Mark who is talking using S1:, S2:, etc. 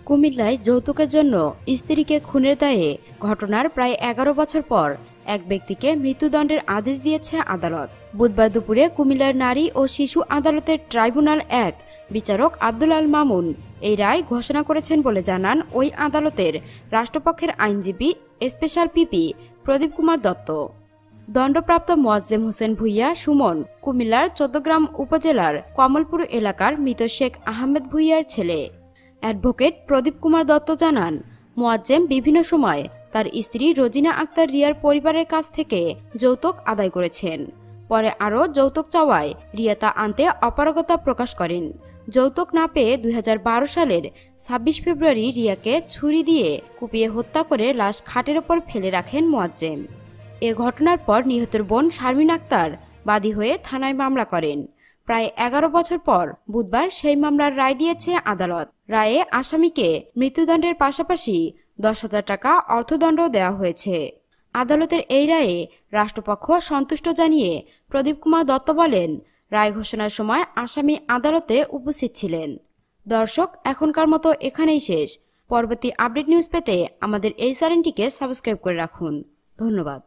S1: কুমিল্লায় যৌতুকের জন্য স্ত্রীকে খুনের দায়ে ঘটনার প্রায় ১১ বছর পর এক ব্যক্তিকে মৃত্যুদণ্ডের আদেশ দিয়েছে আদালত। বুধবার দুপুরে কুমিল্লার নারী ও শিশু আদালতের ট্রাইব্যুনাল ১ বিচারক আব্দুল আল মামুন এই রায় ঘোষণা করেছেন বলে জানান ওই আদালতের রাষ্ট্রপক্ষের আইনজীবী স্পেশাল পিপি প্রদীপ কুমার দত্ত। দণ্ডপ্রাপ্ত মোয়াজ্জেম হোসেন ভূঁইয়া সুমন কুমিল্লার ১৪গ্রাম উপজেলার কমলপুর এলাকার মৃত শেখ আহমেদ ভূঁইয়ার ছেলে। অ্যাডভোকেট প্রদীপ কুমার দত্ত জানান, মোয়াজ্জেম বিভিন্ন সময় তার স্ত্রী রোজিনা আক্তার রিয়ার পরিবারের কাছ থেকে যৌতুক আদায় করেছেন। পরে আরও যৌতুক চাওয়ায় রিয়া তা আনতে অপারগতা প্রকাশ করেন। যৌতুক না পেয়ে ২০১২ সালের ২৬ ফেব্রুয়ারি রিয়াকে ছুরি দিয়ে কুপিয়ে হত্যা করে লাশ খাটের ওপর ফেলে রাখেন মোয়াজ্জেম। এ ঘটনার পর নিহতের বোন শারমিন আক্তার বাদী হয়ে থানায় মামলা করেন। প্রায় ১১ বছর পর বুধবার সেই মামলার রায় দিয়েছে আদালত। রায়ে আসামিকে মৃত্যুদণ্ডের পাশাপাশি ১০,০০০ টাকা অর্থদণ্ড দেওয়া হয়েছে। আদালতের এই রায়ে রাষ্ট্রপক্ষ সন্তুষ্ট জানিয়ে প্রদীপ কুমার দত্ত বলেন, রায় ঘোষণার সময় আসামি আদালতে উপস্থিত ছিলেন। দর্শক, এখনকার মতো এখানেই শেষ। পরবর্তী আপডেট নিউজ পেতে আমাদের এই চ্যানেলটিকে সাবস্ক্রাইব করে রাখুন। ধন্যবাদ।